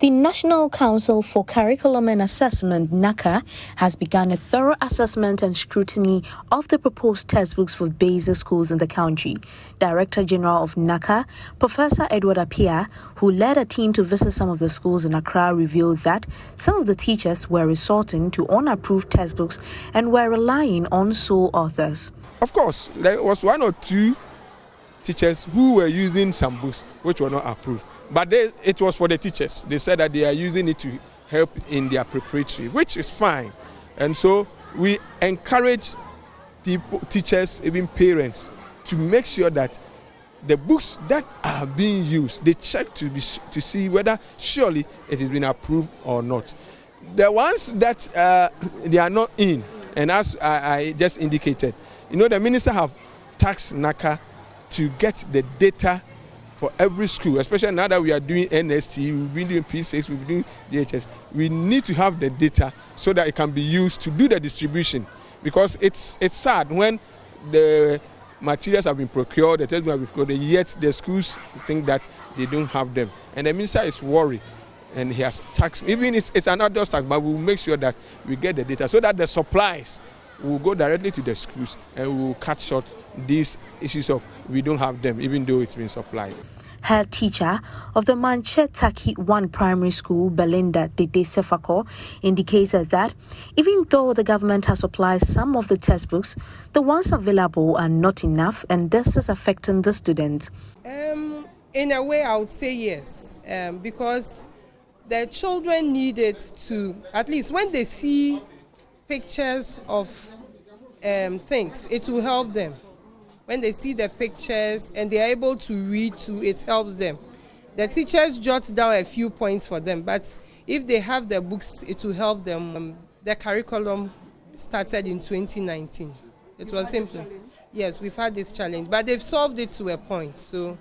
The National Council for Curriculum and Assessment, NACA, has begun a thorough assessment and scrutiny of the proposed textbooks for basic schools in the country. Director General of NACA, Professor Edward Appiah, who led a team to visit some of the schools in Accra, revealed that some of the teachers were resorting to unapproved textbooks and were relying on sole authors. Of course, there was one or two teachers who were using some books which were not approved, but it was for the teachers. They said that they are using it to help in their preparatory, which is fine. And so we encourage people, teachers, even parents, to make sure that the books that are being used, they check to see whether surely it has been approved or not. The ones that they are not in, and as I just indicated, the minister have tasked NACA to get the data for every school, especially now that we are doing NST, we've been doing P6, we've been doing DHS. We need to have the data so that it can be used to do the distribution, because it's sad when the materials have been procured, the textbooks have been procured, yet the schools think that they don't have them. And the minister is worried, and he has taxed, even it's an adult tax, but we'll make sure that we get the data so that the supplies will go directly to the schools and we will cut short these issues of we don't have them even though it's been supplied. Head teacher of the Manchetaki 1 primary school, Belinda Dede Sefako, indicated that even though the government has supplied some of the textbooks, the ones available are not enough, and this is affecting the students. In a way, I would say yes, because the children need it to, at least when they see pictures of things, it will help them. When they see the pictures and they are able to read too, it helps them. The teachers jot down a few points for them, but if they have the books, it will help them. The curriculum started in 2019. It was simple. Yes, we've had this challenge, but they've solved it to a point. So,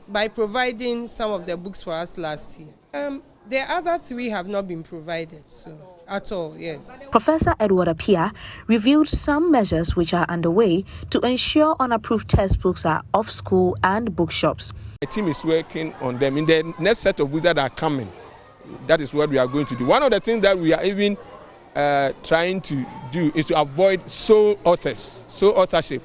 by providing some of the books for us last year. The other 3 have not been provided, so at all, yes. Professor Edward Appiah revealed some measures which are underway to ensure unapproved textbooks are off school and bookshops. The team is working on them. In the next set of books that are coming, that is what we are going to do. One of the things that we are even trying to do is to avoid sole authorship.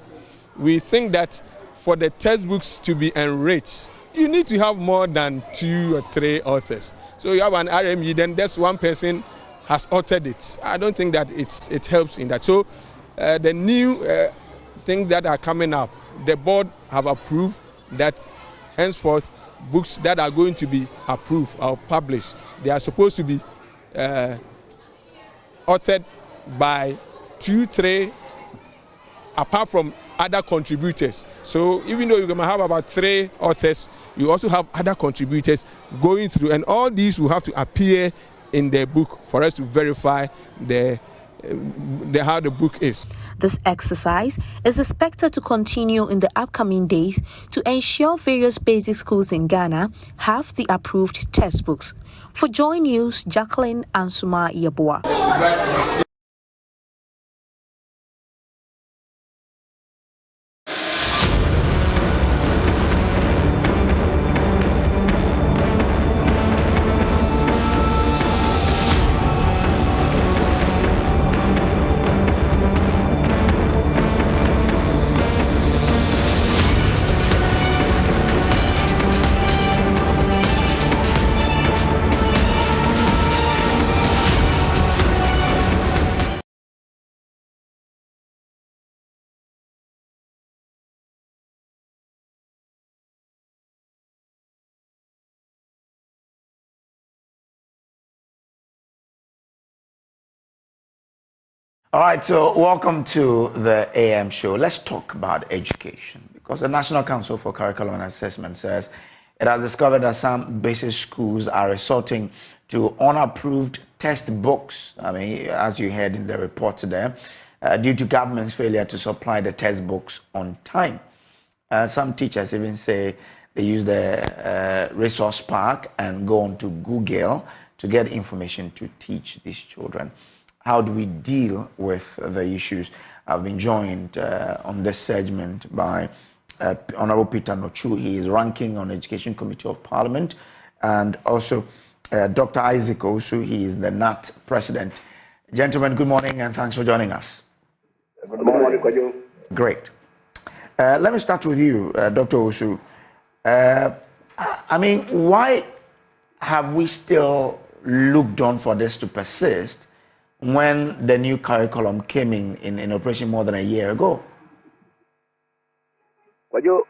We think that for the textbooks to be enriched, you need to have more than 2 or 3 authors. So you have an RME, then that's one person has authored it. I don't think that it helps in that. So the new things that are coming up, the board have approved that henceforth books that are going to be approved or published, they are supposed to be authored by 2, 3, apart from other contributors. So even though you might have about 3 authors, you also have other contributors going through, and all these will have to appear in the book for us to verify how the book is. This exercise is expected to continue in the upcoming days to ensure various basic schools in Ghana have the approved textbooks. For JoyNews, Jacqueline Ansuma Yeboah. All right, so welcome to the AM show. Let's talk about education, because the National Council for Curriculum and Assessment says it has discovered that some basic schools are resorting to unapproved textbooks. I mean, as you heard in the report today, due to government's failure to supply the textbooks on time. Some teachers even say they use the resource park and go on to Google to get information to teach these children. How do we deal with the issues? I've been joined on this segment by Honorable Peter Nochu. He is ranking on Education Committee of Parliament, and also Dr. Isaac Osu. He is the NAT president. Gentlemen, good morning and thanks for joining us. Good morning, Kwajo. Great. Let me start with you, Dr. Osu. Why have we still looked on for this to persist when the new curriculum came in operation more than a year ago? Kwajo,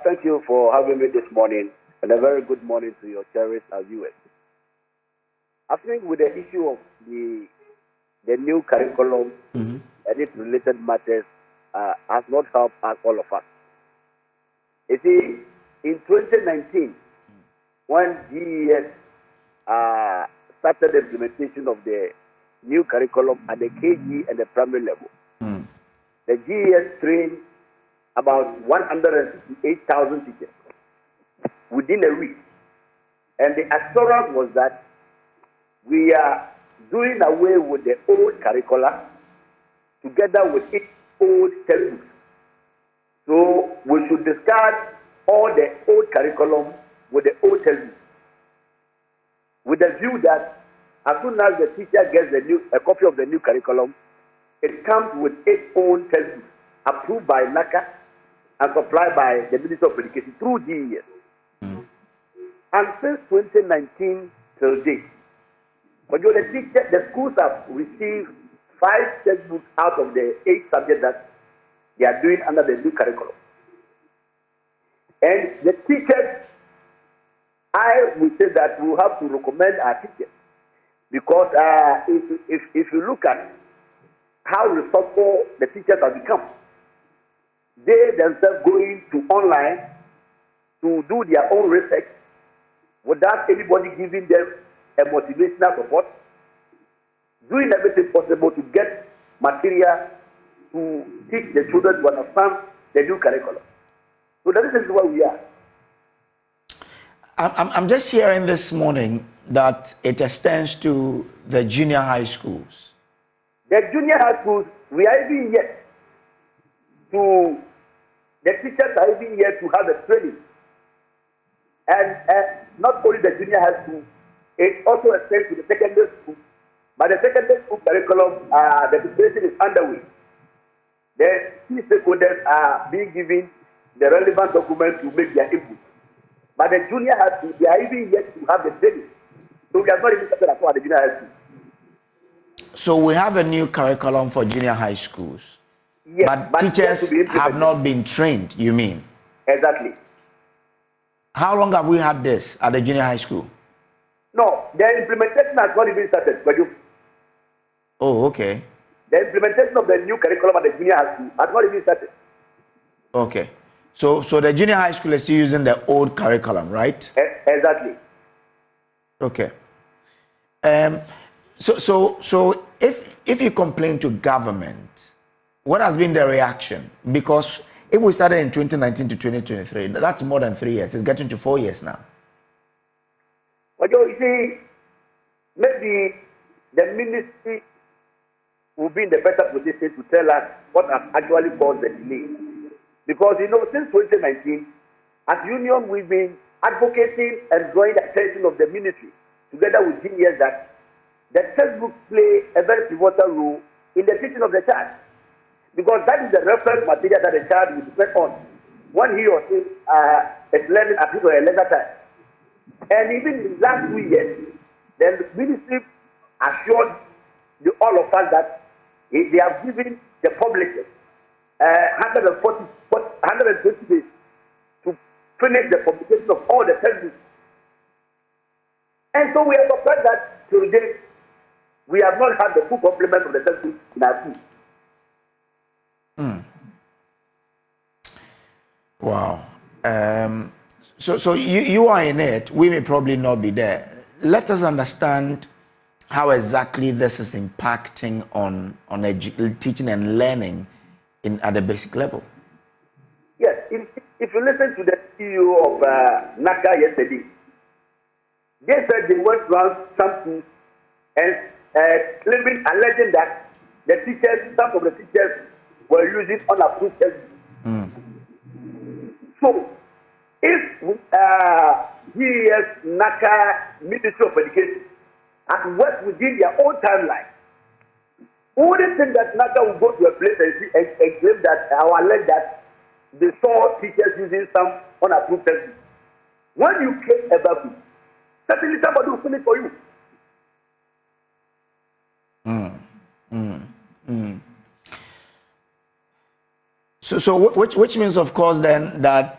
thank you for having me this morning, and a very good morning to your cherished viewers. I think with the issue of the new curriculum and its related matters has not helped us, all of us. You see, in 2019, when GES started the implementation of the new curriculum at the KG and the primary level, the GES trained about 168,000 teachers within a week. And the assurance was that we are doing away with the old curricula together with its old textbooks. So we should discard all the old curriculum with the old textbooks, with the view that as soon as the teacher gets a copy of the new curriculum, it comes with its own textbooks, approved by NACA and supplied by the Ministry of Education through GES. And since 2019 till date, the schools have received 5 textbooks out of the 8 subjects that they are doing under the new curriculum. And the teachers, I would say that we have to recommend our teachers, because if you look at how resourceful the teachers have become, they themselves going to online to do their own research without anybody giving them a motivational support, doing everything possible to get material to teach the children to understand the new curriculum. So that is where we are. I'm just hearing this morning that it extends to the junior high schools. The junior high schools, we are even yet to, the teachers are even yet to have a training. And not only the junior high school, it also extends to the secondary school. But the secondary school curriculum, the preparation is underway. The key stakeholders are being given the relevant documents to make their input. But the junior high school, they are even yet to have the training. So we have not even started at the junior high school. So we have a new curriculum for junior high schools. Yes, but teachers have not been trained, you mean? Exactly. How long have we had this at the junior high school? No, the implementation has not even started. Oh, okay. The implementation of the new curriculum at the junior high school has not even started. Okay. So the junior high school is still using the old curriculum, right? Exactly. Okay. So if you complain to government, what has been the reaction? Because if we started in 2019 to 2023, that's more than 3 years. It's getting to 4 years now. But you see, maybe the ministry will be in the better position to tell us what has actually caused the delay. Because, since 2019, as union, we've been advocating and drawing the attention of the ministry, together with GES, that the textbooks play a very pivotal role in the teaching of the child. Because that is the reference material that the child will depend on when he or she is learning at least for a later time. And even in the last 2 years, the ministry assured all of us that they have given the publishers 120 days to finish the publication of all the textbooks. And so we are surprised that today we have not had the full complement of the textbooks in our schools. Wow. So you are in it. We may probably not be there. Let us understand how exactly this is impacting on teaching and learning at the basic level. Yes, if you listen to the CEO of NACA yesterday, they said they went around some schools and alleging that some of the teachers were using unapproved textbooks. So, if GES, NACA, Ministry of Education, and work within their own timeline. Who would think that NACA will go to a place and claim that our allege that they saw teachers using some unapproved textbooks? When you claim about it, certainly somebody will fill it for you. So which means, of course, then that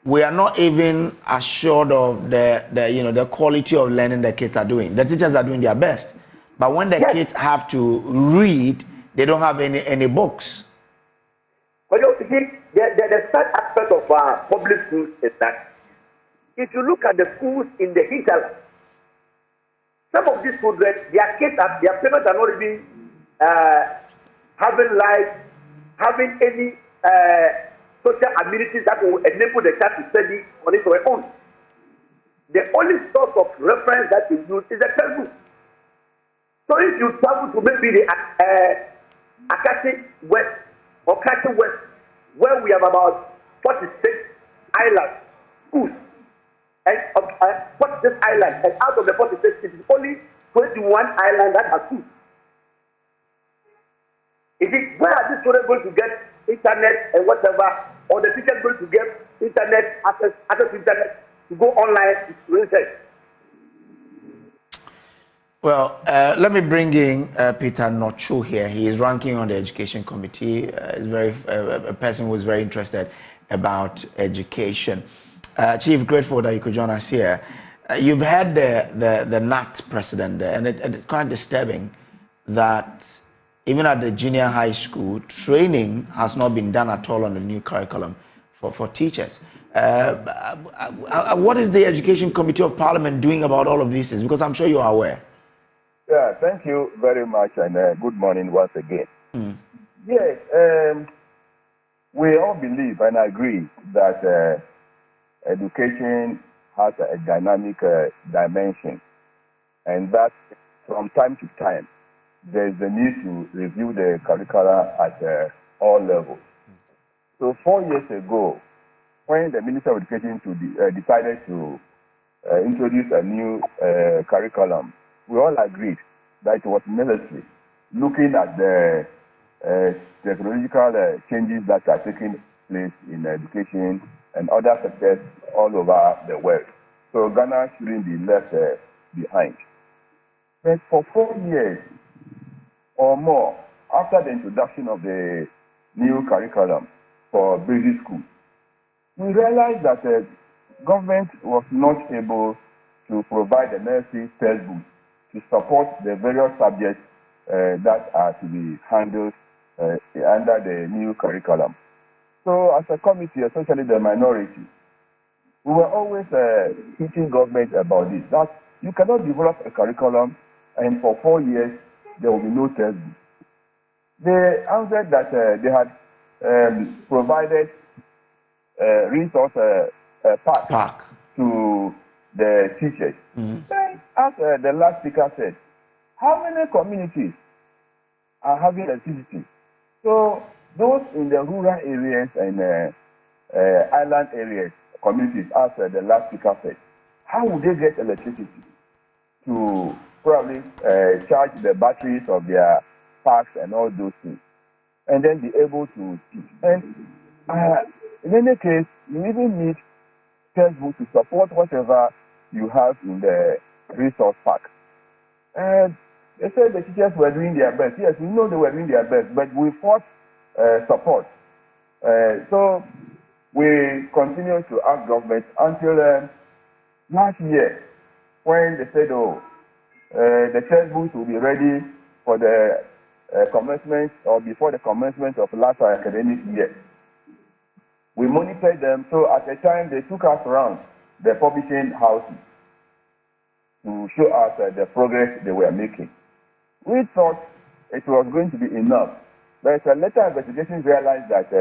we are not even assured of the quality of learning the kids are doing. The teachers are doing their best, but when the kids have to read, they don't have any books. But you see, the sad aspect of our public schools is that if you look at the schools in the hinterland, some of these children, their parents are not even having any social amenities that will enable the child to study on its own. The only source of reference that is used is the textbook. So if you travel to maybe the Akati West or Kati West, where we have about 46 islands, schools, and 46 islands, and out of the 46, it is only 21 islands that have schools. Is it where are these children going to get internet and whatever, or the teachers going to get internet access to internet to go online to research? Well, let me bring in Peter Nocho here. He is ranking on the education committee. He's a person who is very interested about education. Chief, grateful that you could join us here. You've had the NAT president there, and it's quite disturbing that even at the junior high school, training has not been done at all on the new curriculum for teachers. What is the Education Committee of Parliament doing about all of these things? Because I'm sure you are aware. Yeah, thank you very much, and good morning once again. Yes, we all believe and agree that education has a dynamic dimension, and that from time to time, there is a need to review the curricula at all levels. So 4 years ago, when the Minister of Education decided to introduce a new curriculum, we all agreed that it was necessary, looking at the technological changes that are taking place in education and other sectors all over the world. So Ghana shouldn't be left behind. But for 4 years or more after the introduction of the new curriculum for basic schools, we realized that the government was not able to provide the necessary textbooks to support the various subjects that are to be handled under the new curriculum. So as a committee, especially the minority, we were always teaching government about this, that you cannot develop a curriculum and for 4 years there will be no textbook. They answered that they had provided resource pack to the teachers. Then, as the last speaker said, how many communities are having electricity? So those in the rural areas and island areas, communities, as the last speaker said, how would they get electricity to probably charge the batteries of their parks and all those things, and then be able to teach? And in any case, you even need textbooks to support whatever you have in the resource pack. And they said the teachers were doing their best. Yes, we know they were doing their best, but we fought support. So we continue to ask government until last year, when they said, the textbooks will be ready for the commencement or before the commencement of last academic year. We monitored them, so at the time they took us around the publishing houses to show us the progress they were making. We thought it was going to be enough, but a later investigation realized that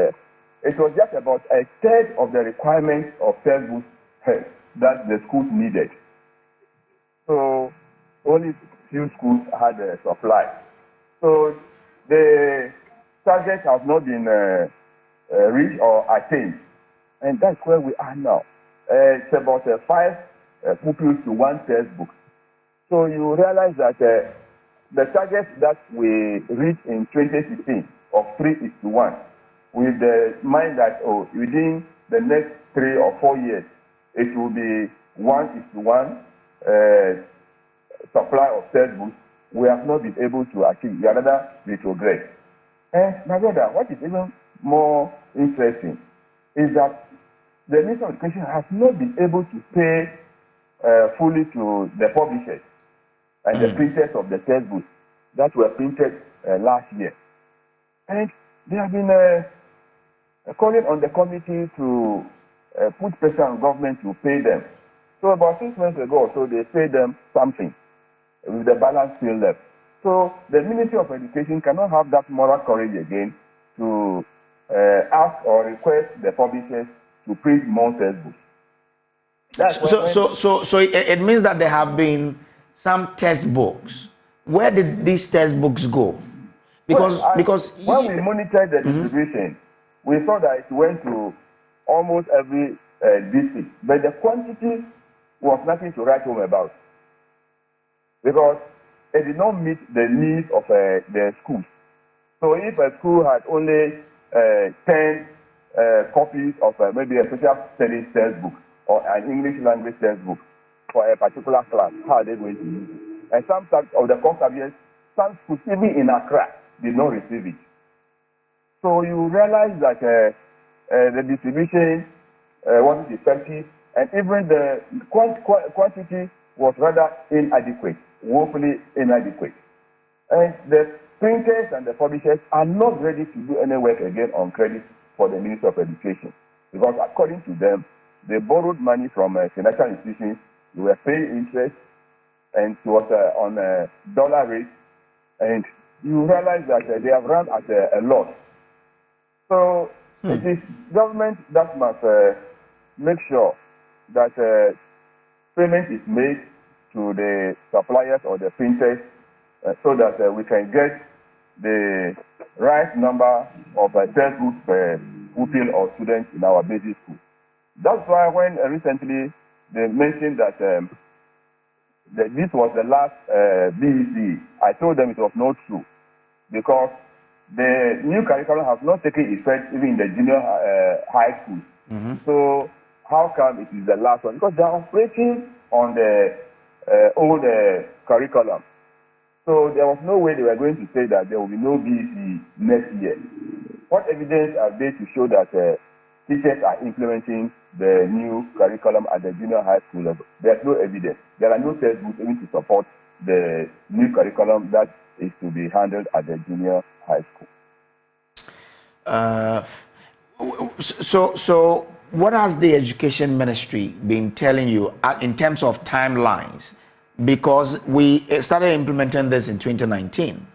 it was just about a third of the requirements of textbooks that the schools needed. So only few schools had a supply. So the target has not been reached or attained, and that's where we are now. It's about 5 pupils to one textbook. So you realize that the target that we reached in 2016 of 3:1, with the mind that within the next 3 or 4 years, it will be 1:1 supply of textbooks, we have not been able to achieve. We are rather retrogress. And my brother, what is even more interesting is that the Ministry of Education has not been able to pay fully to the publishers and the printers of the textbooks that were printed last year. And they have been calling on the committee to put pressure on government to pay them. So about 6 months ago or so, they paid them something with the balance still left. So the Ministry of Education cannot have that moral courage again to ask or request the publishers to print more textbooks. So it means that there have been some textbooks. Where did these textbooks go? Because when we monitored the distribution, we saw that it went to almost every district, but the quantity was nothing to write home about, because it did not meet the needs of the schools. So if a school had only 10 copies of maybe a social studies textbook or an English language textbook for a particular class, how are they going to use it? And some of the cost subjects, some schools, even in Accra, did not receive it. So you realize that the distribution wasn't effective, and even the quantity was rather inadequate, woefully inadequate. And the printers and the publishers are not ready to do any work again on credit for the Ministry of Education, because according to them, they borrowed money from financial institutions, they were paying interest, and it was on a dollar rate, and you realize that they have run at a loss. So it is government that must make sure that payment is made to the suppliers or the printers so that we can get the right number of textbooks per pupil or student in our basic school. That's why when recently they mentioned that this was the last BEC, I told them it was not true, because the new curriculum has not taken effect even in the junior high school. So how come it is the last one? Because they are operating on the old curriculum. So there was no way they were going to say that there will be no BEC next year. What evidence are they to show that teachers are implementing the new curriculum at the junior high school level? There's no evidence. There are no textbooks even to support the new curriculum that is to be handled at the junior high school. So what has the Education Ministry been telling you in terms of timelines? Because we started implementing this in 2019.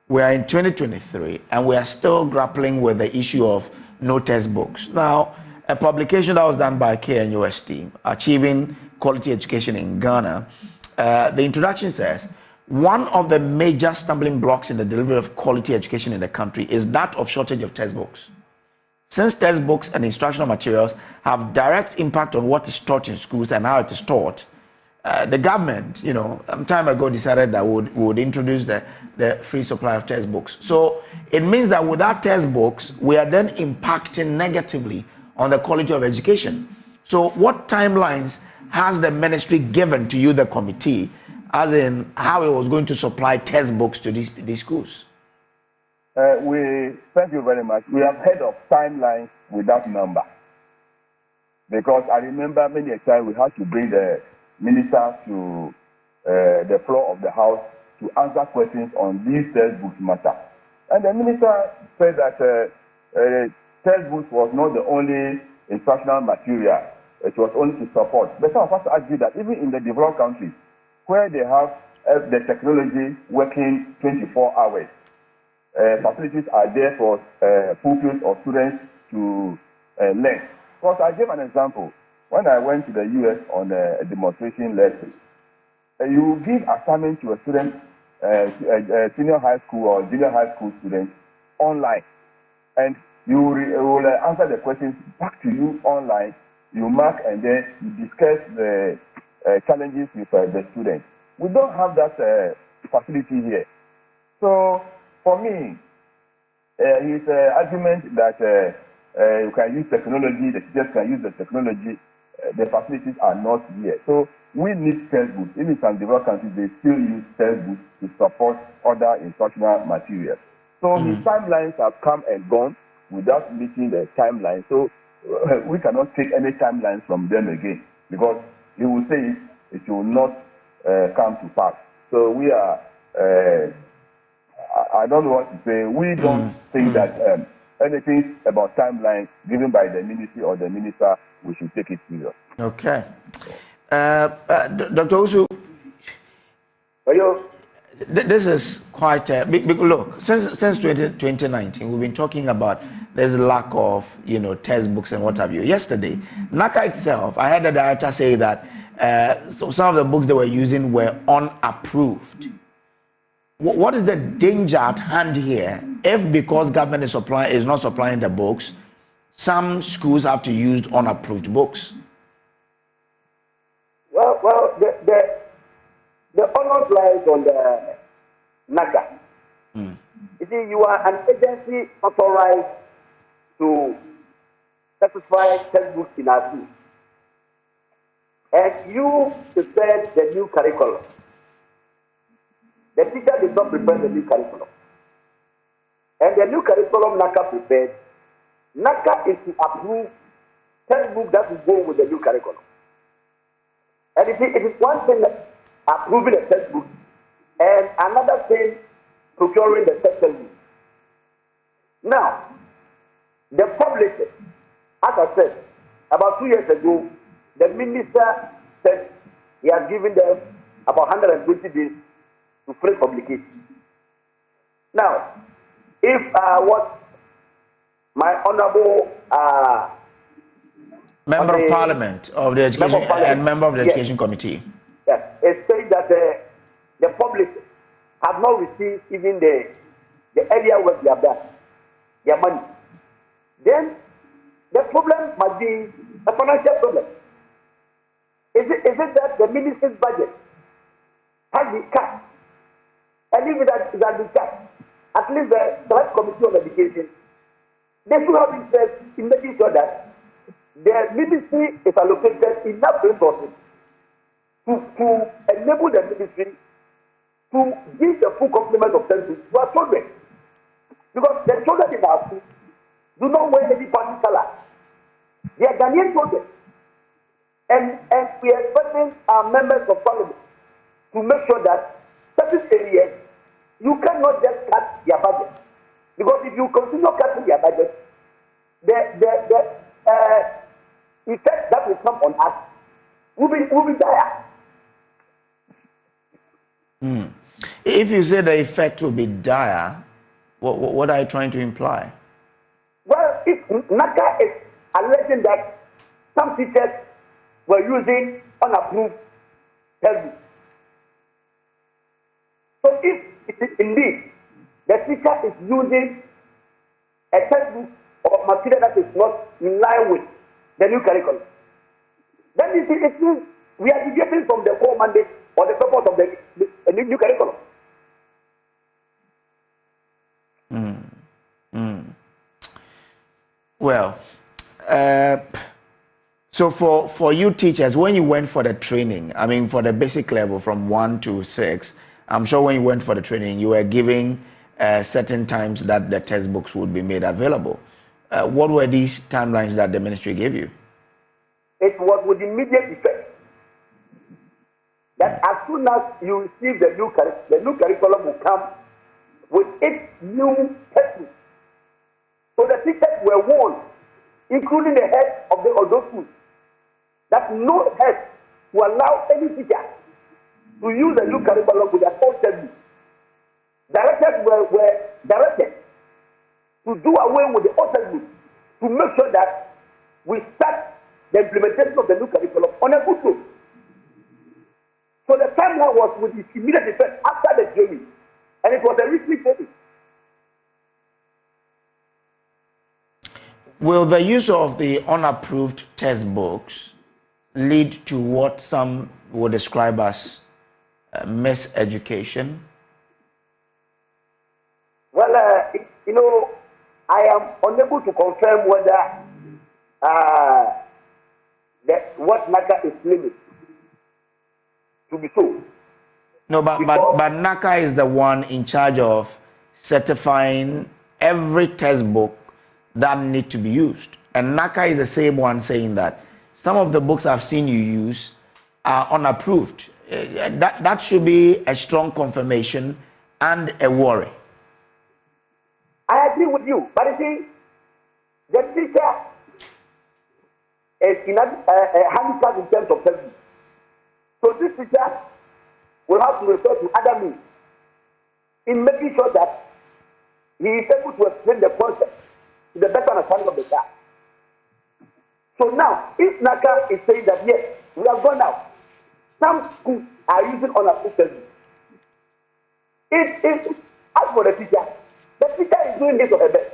We are in 2023, and we are still grappling with the issue of no textbooks. Now, a publication that was done by KNUST, Achieving Quality Education in Ghana, the introduction says, one of the major stumbling blocks in the delivery of quality education in the country is that of shortage of textbooks. Since textbooks and instructional materials have direct impact on what is taught in schools and how it is taught, the government, some time ago decided that we would introduce the free supply of textbooks. So it means that without textbooks, we are then impacting negatively on the quality of education. So what timelines has the ministry given to you, the committee, as in how it was going to supply textbooks to these schools? Thank you very much. We have heard of timelines without number. Because I remember many a time we had to bring the minister to the floor of the House to answer questions on these textbooks matter. And the minister said that textbooks was not the only instructional material. It was only to support. But some of us argue that even in the developed countries, where they have the technology working 24 hours, facilities are there for pupils or students to learn. Because I gave an example. When I went to the U.S. on a demonstration lesson, you give assignment to a student, a senior high school or junior high school student online, and you will answer the questions back to you online. You mark and then you discuss the challenges with the students. We don't have that facility here. So for me, his argument that you can use technology, the teachers can use the technology, the facilities are not here. So we need textbooks. Even some developed countries, they still use textbooks to support other instructional materials. So his timelines have come and gone without meeting the timeline. So we cannot take any timelines from them again, because he will say it will not come to pass. So we are, I don't know what to say. We don't think that anything about timeline given by the ministry or the minister, we should take it serious. Okay. Dr. Osu, this is quite look, since 2019 we've been talking about there's a lack of textbooks and what have you. Yesterday, NACA itself, I heard the director say that so some of the books they were using were unapproved. What is the danger at hand here if, because government is not supplying the books, some schools have to use unapproved books? Well, the onus lies on the NACA. You see, you are an agency authorized to satisfy textbooks in our schools. And you prepared the new curriculum. The teacher did not prepare the new curriculum. And the new curriculum NACA prepared, NACA is to approve textbook that will go with the new curriculum. And it is one thing approving a textbook and another thing procuring the textbook. Now, the publisher, as I said, about 2 years ago, the minister said he has given them about 120 days to free publication. Now, if what my honorable Member of Parliament of the Education and member of the Education Committee. Yes, it says that the public have not received even the earlier work they have done, their money. Then the problem must be a financial problem. Is it that the ministry's budget has been cut? And if it has been cut, at least the Select Committee on Education, they should have interest in making sure that the ministry is allocated enough resources to enable the ministry to give the full complement of services to our children. Because the children in our school do not wear any party color. They are Ghanaian children. And we are expecting our members of parliament to make sure that certain areas, you cannot just cut their budget. Because if you continue cutting their budget, the effect that will come on us will be dire. If you say the effect will be dire, what are you trying to imply? Well, if NACA is alleging that some teachers were using unapproved textbooks. So if it is indeed the teacher is using a textbook or material that is not in line with the new curriculum, then it means we are deviating from the core mandate or the purpose of the new curriculum. Well, so for you teachers, when you went for the training, I mean for the basic level from 1 to 6, I'm sure when you went for the training, you were giving certain times that the textbooks would be made available. What were these timelines that the ministry gave you? It was with immediate effect. That as soon as you receive the new curriculum will come with its new textbook. So the teachers were warned, including the heads of those schools, that no head will allow any teacher to use the new curriculum with their own textbook. Directors were directed to do away with the old textbook to make sure that we start the implementation of the new curriculum on a good foot. So the timeline was with its immediate effect after the training, and it was a risky training. Will the use of the unapproved textbooks lead to what some would describe as miseducation? Well, I am unable to confirm whether what NACA is claiming to be so. No, but NACA is the one in charge of certifying every textbook that need to be used. And NACA is the same one saying that some of the books I've seen you use are unapproved. That should be a strong confirmation and a worry. I agree with you, but you see, the teacher is in a handicap in terms of textbook. So this teacher will have to refer to other means in making sure that he is able to explain the concept to the better understanding of the class. So now, if NACA is saying that yes, we have gone out, some schools are using unapproved textbooks. As for the teacher is doing his or her best.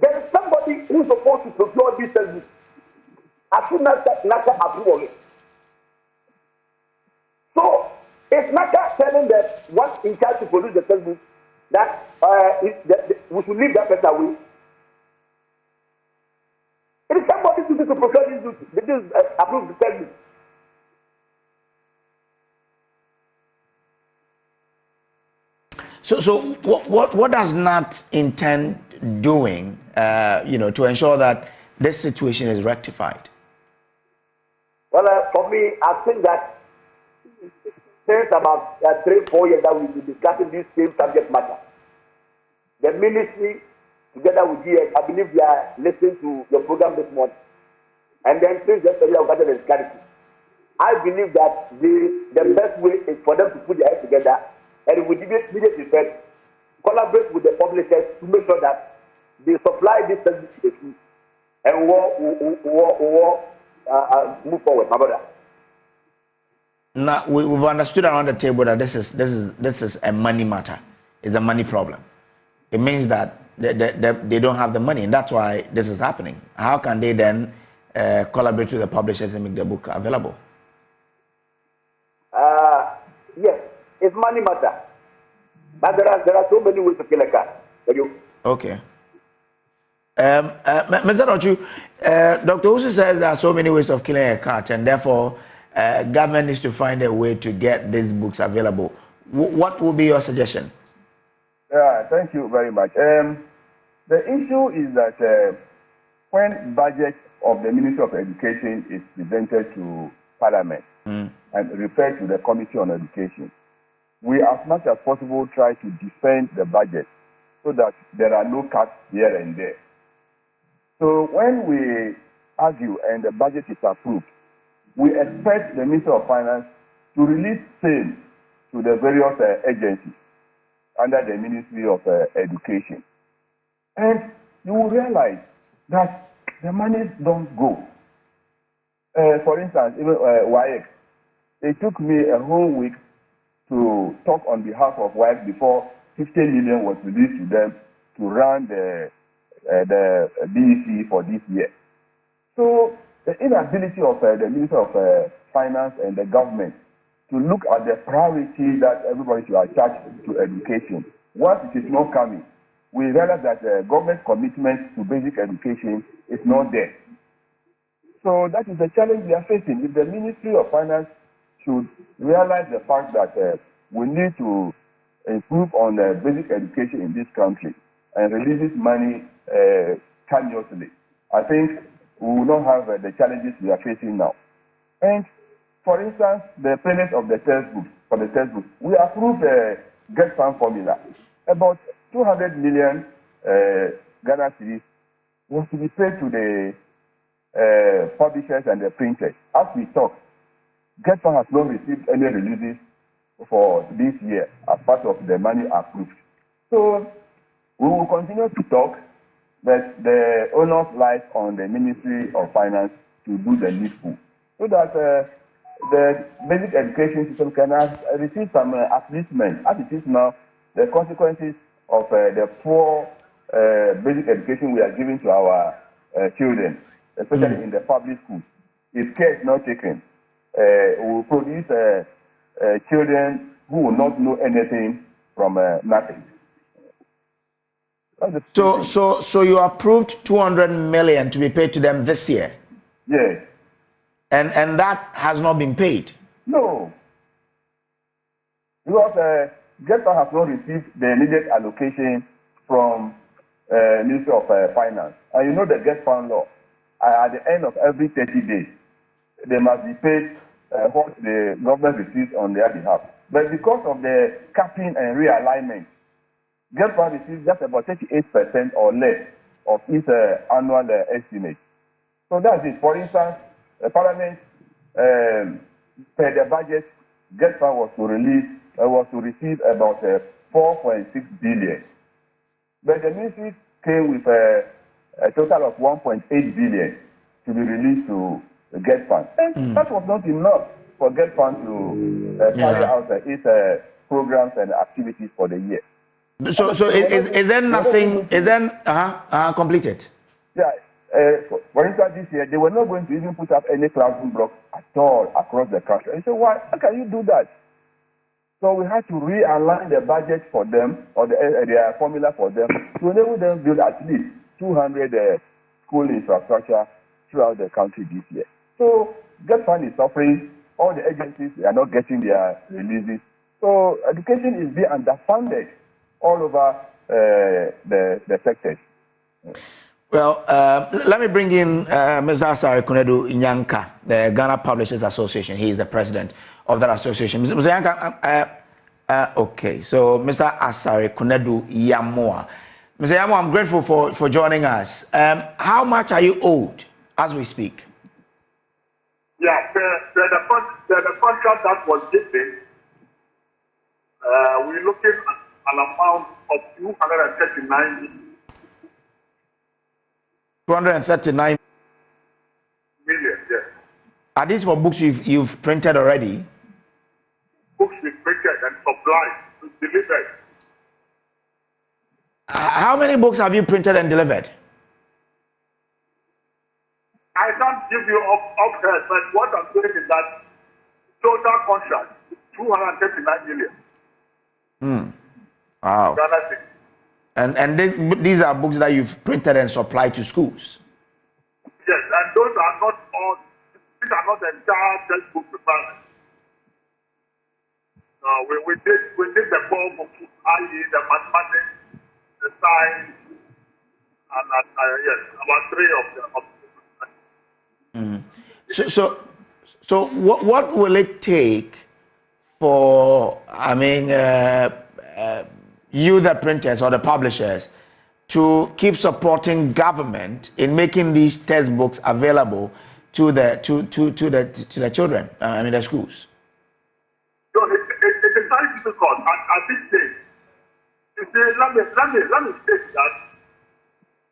There is somebody who is supposed to procure this textbook as soon as NACA approves of it. So, is NACA telling the one in charge to produce the textbook that we should leave that person away? It is somebody to procure this duty. This is approved the textbook. So what does NAT intend doing, to ensure that this situation is rectified? Well, for me, I think that since about 3-4 years that we've been discussing this same subject matter, the ministry, together with GS, I believe they are listening to your program this morning. And then since yesterday, I've gotten a clarity. I believe that the best way is for them to put their heads together and with immediate effect, collaborate with the publishers to make sure that they supply this service to the schools and move forward, my brother. Now we've understood around the table that this is a money matter. It's a money problem. It means that they don't have the money, and that's why this is happening. How can they then collaborate with the publishers and make the book available? Yes, it's money matter, but there are so many ways to kill a cat. Okay. Mr. Dochu, Dr. Usu says there are so many ways of killing a cat, and therefore government needs to find a way to get these books available. What would be your suggestion? Thank you very much. The issue is that when budget of the Ministry of Education is presented to Parliament and referred to the Committee on Education, we as much as possible try to defend the budget so that there are no cuts here and there. So when we argue and the budget is approved, we expect the Minister of Finance to release same to the various agencies under the Ministry of Education. And you will realize that the money don't go. For instance, even WAEC, it took me a whole week to talk on behalf of WAEC before 50 million was released to them to run the BEC for this year. So the inability of the Minister of Finance and the government to look at the priority that everybody should attach to education. Once it is not coming, we realize that the government commitment to basic education is not there. So that is the challenge we are facing. If the Ministry of Finance should realize the fact that we need to improve on basic education in this country and release this money continuously, I think we will not have the challenges we are facing now. And for instance, the payment of the textbooks, we approved the GET fund formula. About 200 million Ghana cedis was to be paid to the publishers and the printers. As we talk, GET fund has not received any releases for this year as part of the money approved. So we will continue to talk, but the onus lies on the Ministry of Finance to do the needful so that the basic education system can receive some upliftment. As it is now, the consequences of the poor basic education we are giving to our children, especially in the public schools, if care is not taken, will produce children who will not know anything from nothing. So you approved 200 million to be paid to them this year? Yes. And that has not been paid? No. Because govt has not received the needed allocation from Ministry of Finance. And you know the govt fund law. At the end of every 30 days, they must be paid what the government receives on their behalf. But because of the capping and realignment, govt fund receives just about 38% or less of its annual estimate. So that's it. For instance, the Parliament, per the budget, govt fund was to receive about 4.6 billion. But the ministry came with a total of 1.8 billion to be released to the govt fund. And that was not enough for govt fund to carry out its programs and activities for the year. So is there nothing, is there, completed? Yeah. For instance, this year, they were not going to even put up any classroom blocks at all across the country. And so why? How can you do that? So we had to realign the budget for them, or their formula for them, to enable them to build at least 200 school infrastructure throughout the country this year. So govt fund is suffering. All the agencies are not getting their releases. So education is being underfunded all over the sectors. Well, let me bring in Mr. Asare Kunedu Nyanka, the Ghana Publishers Association. He is the president of that association. Mr. Nyanka, okay, so Mr. Asare Kunedu Yamoa. Mr. Yamoa, I'm grateful for joining us. How much are you owed as we speak? Yeah, the contract that was given, we're looking at an amount of 239 239 million, yes. Are these for books you've printed already? Books we printed and supplied, delivered. How many books have you printed and delivered? I can't give you up here, but what I'm saying is that total contract is 239 million. Wow. Ghana city. And these are books that you've printed and supplied to schools? Yes, and those are not all, these are not the entire textbook requirements. We did the core books, i.e. the mathematics, the science, and yes, about 3 of them. So what will it take for, you, the printers or the publishers, to keep supporting government in making these textbooks available to the children, the schools? So it's very difficult at this stage. You see, let me state that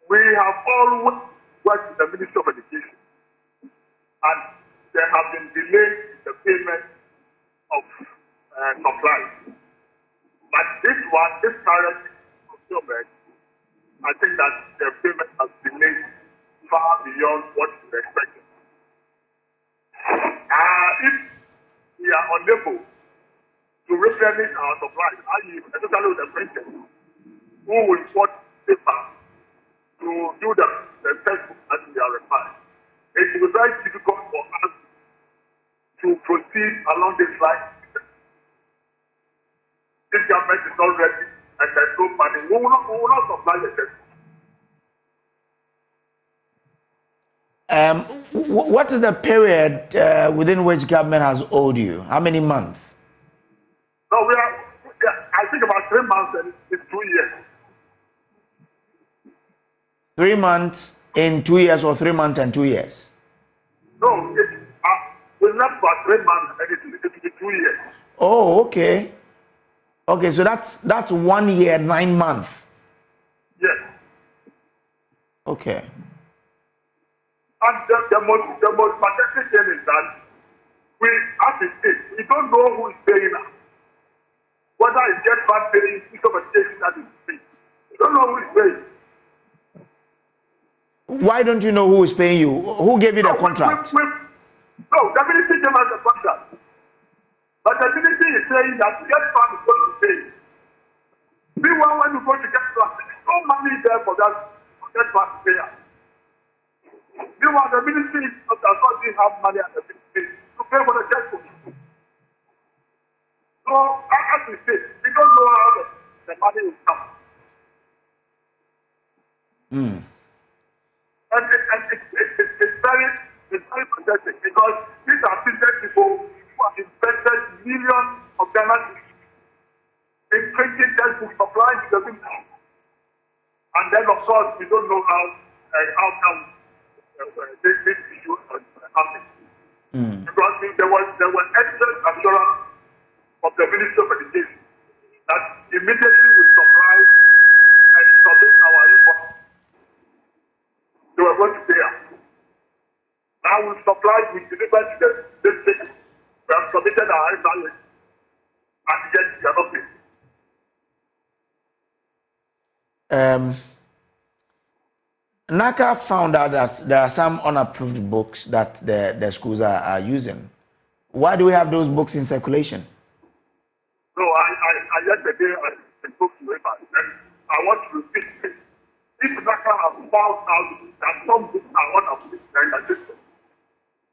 we have always worked with the Ministry of Education, and there have been delays in the payment of supplies. But this current procurement, I think that the payment has delayed far beyond what we expected. If we are unable to replenish our supplies, especially with the printers, who will put paper to do the textbook that we are required, it will be very difficult for us to proceed along this line. This government is not ready and there's no money. We will not supply the textbook. What is the period within which government has owed you? How many months? No, I think about 3 months and it's 2 years. 3 months in 2 years, or 3 months and 2 years? No, we left about 3 months and it will be 2 years. Oh, okay. Okay, so that's 1 year, 9 months. Yes. Okay. And the most pathetic thing is that we don't know who is paying us. Whether it's just bad paying, piece of education that is free. We don't know who is paying. Why don't you know who is paying you? Who gave you the contract? No, the ministry gave us the contract. But the ministry is saying that get farm is going to pay. Meanwhile, when you go to get farm, there's no money there for that get farm to pay us. Meanwhile, the ministry does not even have money at the ministry to pay for the textbook. So, as we say, we don't know how the money will come. And it's very pathetic because these are business people who have invested millions of dollars in printing textbooks, supplying to the people. And then, of course, we don't know how come this issue happened. Because there was excellent assurance of the Ministry of Education that immediately we supply and submit our input. They were going to pay us. Now we've supplied, we delivered to the district, we have submitted our SRA, and yet we are not paid. NACA found out that there are some unapproved books that the schools are using. Why do we have those books in circulation? So I yesterday I spoke to him and I want to repeat this. If NACA has found out that some books are unapproved in the system,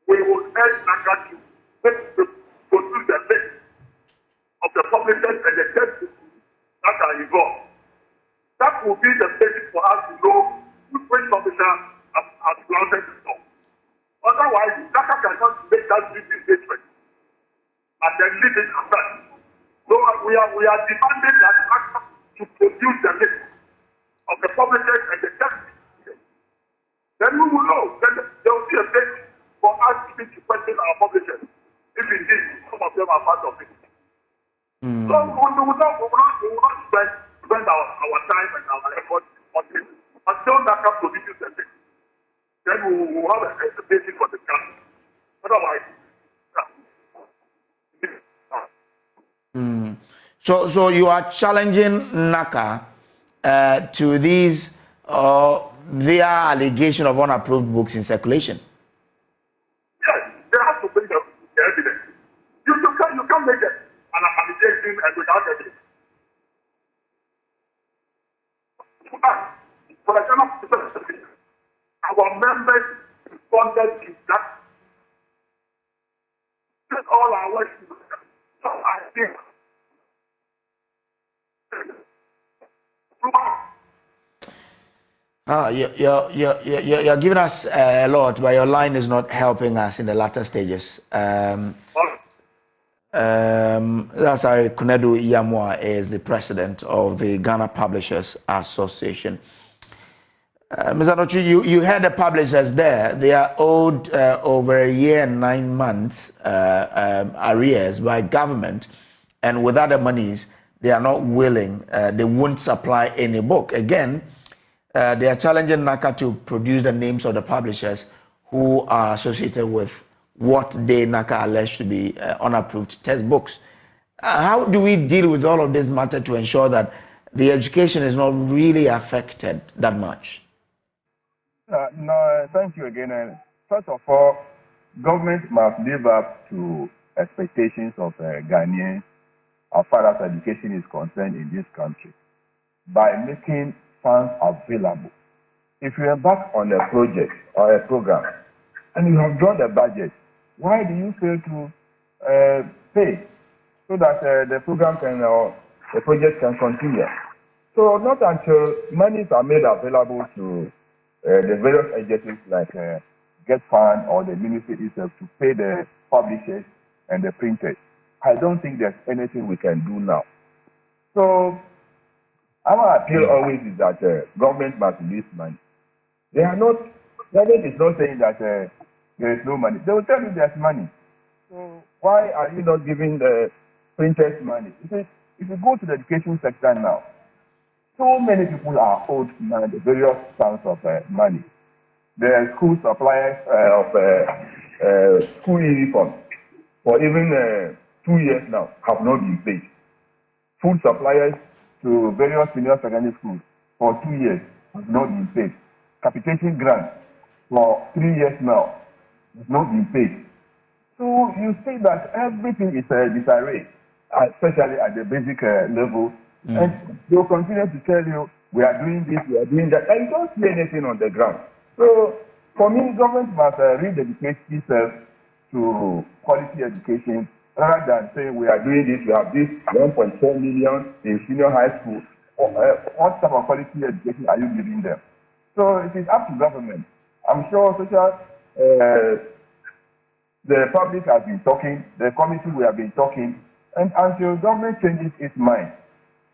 we will urge NACA to produce the list of the publishers and the textbooks that are involved. That will be the basis for us to know which publisher has planted the song. Otherwise, NACA cannot make that duty statement and then leave it aside. So we are demanding that NACA to produce the list of the publishers and the textbooks. Then we will know. Then there will be a basis for us to question our publishers, if indeed some of them are part of it. So we will not spend our time and our effort on this. Until NACA produces the list, then we will have a basis for discussion. Otherwise, So you are challenging NACA to these their allegation of unapproved books in circulation. Yes, they have to bring the evidence. You can't make an allegation and without evidence. For example, our members responded to that. That's all our work. So I think you're giving us a lot, but your line is not helping us in the latter stages. That's our Kunedu Iyamwa is the president of the Ghana Publishers Association. Mr. Nochu, you heard the publishers there. They are owed over a year and 9 months arrears by government, and without the monies, they are not willing. They won't supply any book. Again, they are challenging NACA to produce the names of the publishers who are associated with what they NACA allege to be unapproved textbooks. How do we deal with all of this matter to ensure that the education is not really affected that much? No, thank you again. First of all, government must live up to expectations of Ghanaians as far as education is concerned in this country by making funds available. If you embark on a project or a program and you have drawn a budget, why do you fail to pay so that the program can or the project can continue? So not until monies are made available to the various agencies like Get Fund or the ministry itself to pay the publishers and the printers, I don't think there's anything we can do now. So our appeal always is that government must release money. They are not, government is not saying that there is no money. They will tell you there's money. So why are you not giving the printers money? If you go to the education sector now, so many people are owed now the various sums of money. The school suppliers of school uniforms for even 2 years now have not been paid. Food suppliers to various senior secondary schools for 2 years have not been paid. Capitation grants for 3 years now have not been paid. So you see that everything is disarray, especially at the basic level. And they'll continue to tell you, we are doing this, we are doing that, and you don't see anything on the ground. So for me, government must rededicate itself to quality education rather than saying we are doing this, we have this 1.4 million in senior high school. What type of quality education are you giving them? So it is up to government. I'm sure the public has been talking, the committee we have been talking, and until government changes its mind,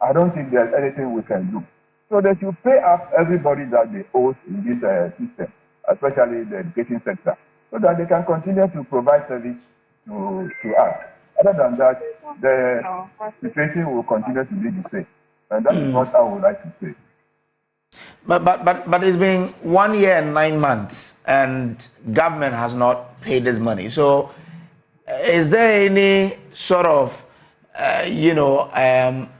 I don't think there's anything we can do. So they should pay up everybody that they owe in this system, especially the education sector, so that they can continue to provide service to us. Other than that, the situation will continue to be the same. And that is what I would like to say. But it's been 1 year and 9 months, and government has not paid this money. So, is there any sort of,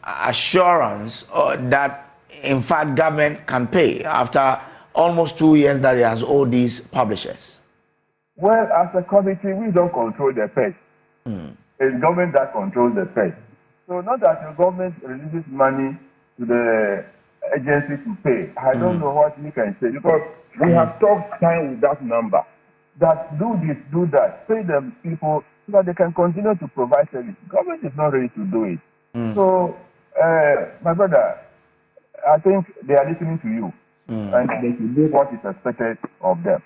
assurance that, in fact, government can pay after almost 2 years that it has owed these publishers? Well, as a committee, we don't control the pay. It's government that controls the pay. So, not that the government releases money to the agency to pay. I don't know what we can say, because we have talked time with that number, that do this, do that, pay them people so that they can continue to provide service. Government is not ready to do it. So, my brother, I think they are listening to you, and they should do what is expected of them.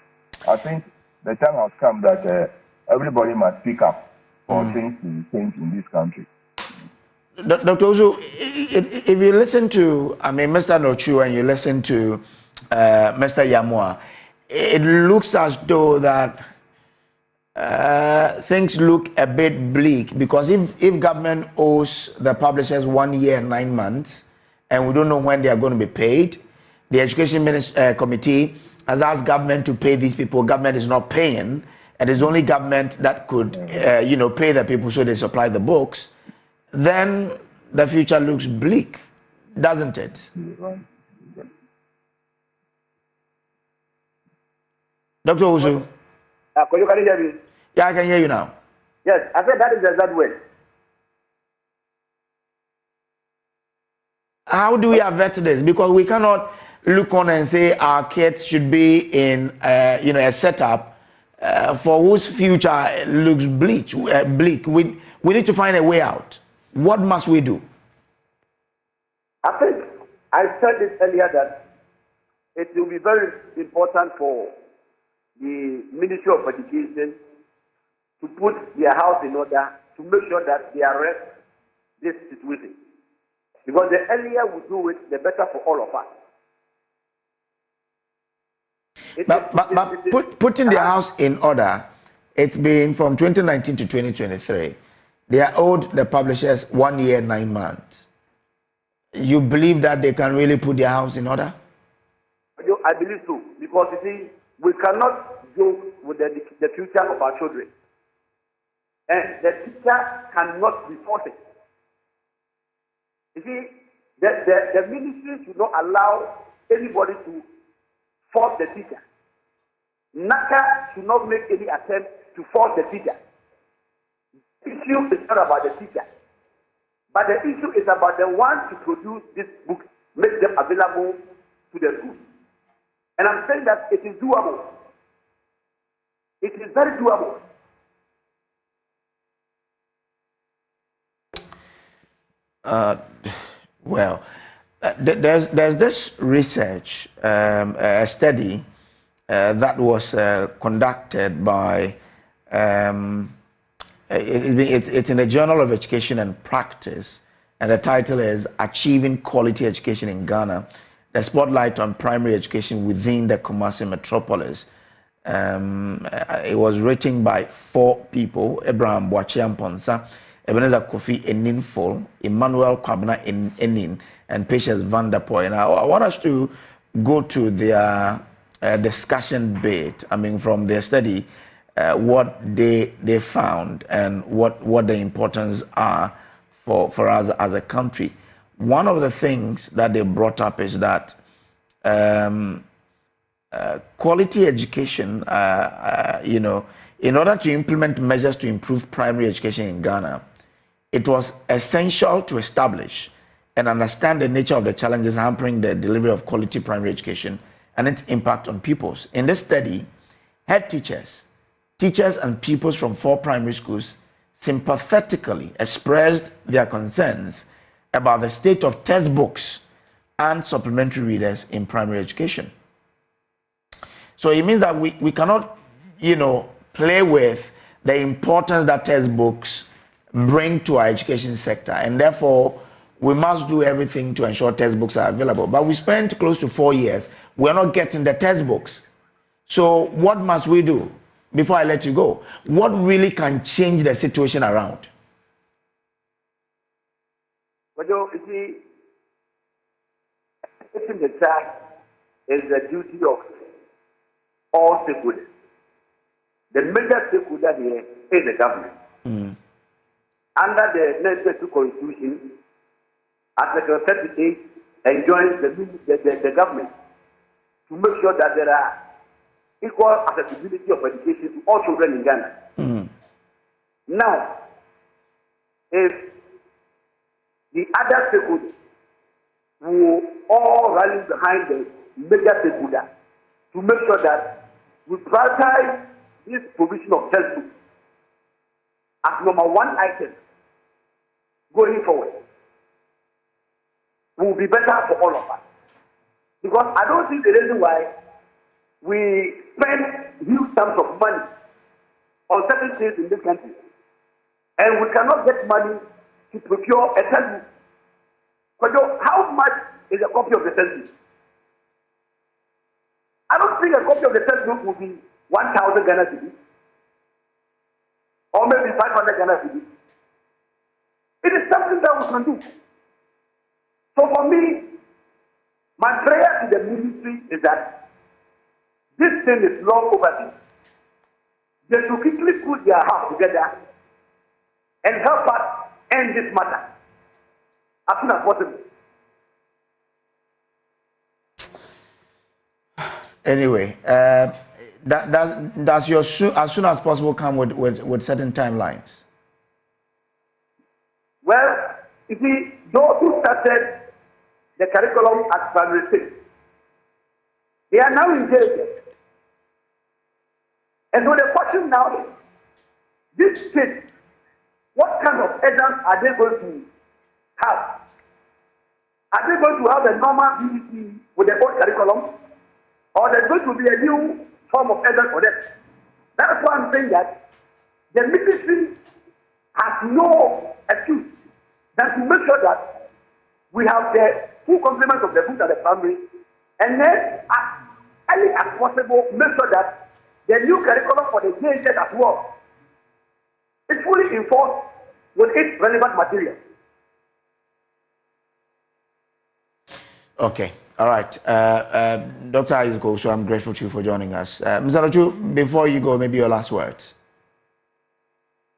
I think the time has come that everybody must speak up for things to change in this country. Dr. Ozu, if you listen to, Mr. Nochu, and you listen to Mr. Yamua, it looks as though that things look a bit bleak, because if government owes the publishers 1 year and 9 months, and we don't know when they are going to be paid, the Education Committee has asked government to pay these people. Government is not paying, and it's only government that could, pay the people so they supply the books. Then the future looks bleak, doesn't it? Dr. Ozu? Can you hear me? Yeah, I can hear you now. Yes, I said that is the exact way. How do we avert this? Because we cannot look on and say our kids should be in a setup for whose future looks bleak. We need to find a way out. What must we do? I think I said this earlier that it will be very important for the Ministry of Education to put their house in order to make sure that they arrest this situation. Because the earlier we do it, the better for all of us. Putting their house in order, it's been from 2019 to 2023. They are owed the publishers 1 year, 9 months. You believe that they can really put their house in order? I believe so. Because, you see, we cannot joke with the future of our children. And the teacher cannot be forced. You see, the ministry should not allow anybody to force the teacher. NACA should not make any attempt to force the teacher. The issue is not about the teacher, but the issue is about the one to produce this book, make them available to the school. And I'm saying that it is doable. It is very doable. There's this research, a study that was conducted by, it's in the Journal of Education and Practice, and the title is Achieving Quality Education in Ghana, the Spotlight on Primary Education Within the Kumasi Metropolis. It was written by 4 people: Abraham Boachiamponsa, Ebenezer Kofi Eninfol, Emmanuel Kwabena Enin, and Patience Vanderpoy. Now, I want us to go to their discussion bit, from their study, what they found and what the importance are for us as a country. One of the things that they brought up is that quality education, in order to implement measures to improve primary education in Ghana, it was essential to establish and understand the nature of the challenges hampering the delivery of quality primary education and its impact on pupils. In this study, head teachers and pupils from 4 primary schools sympathetically expressed their concerns about the state of textbooks and supplementary readers in primary education. So it means that we cannot, play with the importance that textbooks bring to our education sector, and therefore we must do everything to ensure textbooks are available. But we spent close to 4 years, we're not getting the textbooks. So what must we do? Before I let you go, what really can change the situation around? Well, you see, taking the child is the duty of all stakeholders. The major stakeholder here is the government. Under the 1992 Constitution, Article 38 enjoins the government to make sure that there are equal accessibility of education to all children in Ghana. Now, if the other stakeholders will all rally behind the major stakeholder to make sure that we prioritize this provision of textbooks as number 1 item going forward, will be better for all of us. Because I don't see the reason why we spend huge sums of money on certain things in this country, and we cannot get money to procure a textbook. But how much is a copy of the textbook? I don't think a copy of the textbook will be 1,000 Ghana cedis, or maybe 500 Ghana cedis. It is something that we can do. So for me, my prayer to the ministry is that this thing is long overdue. They should quickly put their house together and help us end this matter as soon as possible. Anyway, does your as soon as possible come with certain timelines? Well, you see, those who started the curriculum at primary 6, they are now in jail. And so the question now is, this state, what kind of exams are they going to have? Are they going to have a normal BEC with the old curriculum? Or there's going to be a new form of exam for them? That's why I'm saying that the ministry has no excuse than to make sure that we have the full complement of the books at the primary, and then as early as possible make sure that the new curriculum for the JHS as well is fully enforced with its relevant material. Okay, all right. Dr. Isaac, so I'm grateful to you for joining us. Mr. Rochu, before you go, maybe your last words.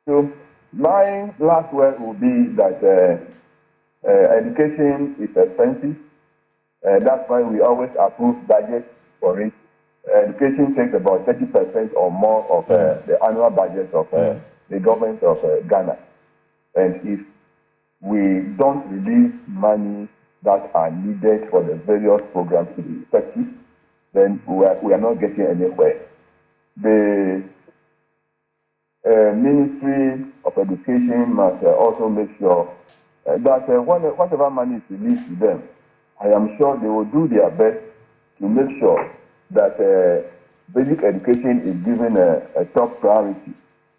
So my last word will be that education is expensive. That's why we always approve budgets for it. Education takes about 30% or more of the annual budget of the government of Ghana. And if we don't release money that are needed for the various programs to be effective, then we are not getting anywhere. The Ministry of Education must also make sure that whatever money is released to them, I am sure they will do their best to make sure that basic education is given a top priority.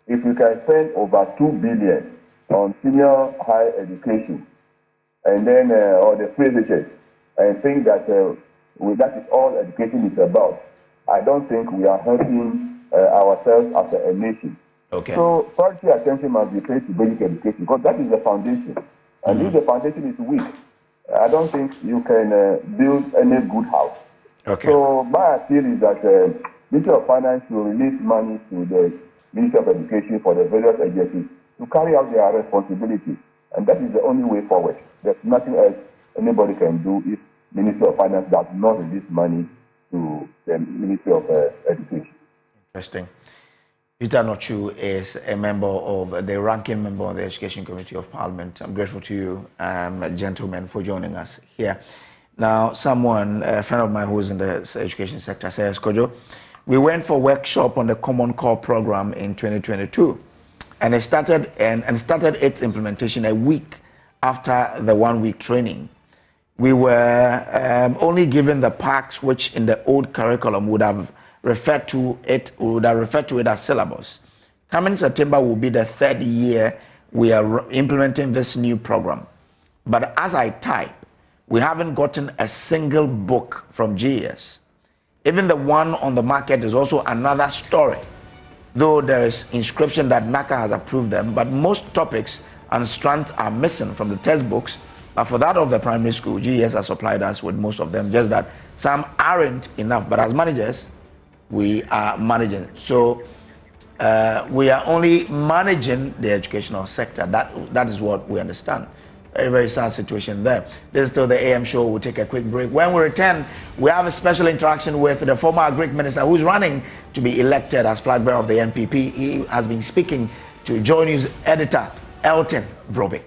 If you can spend over 2 billion on senior higher education, and then or the privileges, and think that that is all education is about, I don't think we are helping ourselves as a nation. Okay. So priority attention must be paid to basic education, because that is the foundation. And if the foundation is weak, I don't think you can build any good house. Okay. So my appeal is that Ministry of Finance will release money to the Ministry of Education for the various agencies to carry out their responsibilities. And that is the only way forward. There's nothing else anybody can do if Ministry of Finance does not release money to the Ministry of Education. Interesting. Peter Nochu is a member of the ranking member of the Education Committee of Parliament. I'm grateful to you, gentlemen, for joining us here. Now, a friend of mine who's in the education sector says, Kojo, we went for a workshop on the Common Core program in 2022, and it started its implementation a week after the 1 week training. We were only given the parts which in the old curriculum would have referred to it as syllabus. Coming September will be the 3rd year we are implementing this new program. But as I type, we haven't gotten a single book from GES. Even the one on the market is also another story, though there is inscription that NACA has approved them, but most topics and strands are missing from the textbooks. But for that of the primary school, GES has supplied us with most of them, just that some aren't enough. But as managers, we are managing. So we are only managing the educational sector. That is what we understand. Very, very sad situation there. This is still the AM show. We'll take a quick break. When we return, we have a special interaction with the former Greek minister who's running to be elected as flag bearer of the NPP. He has been speaking to JoyNews editor Elton Brobe.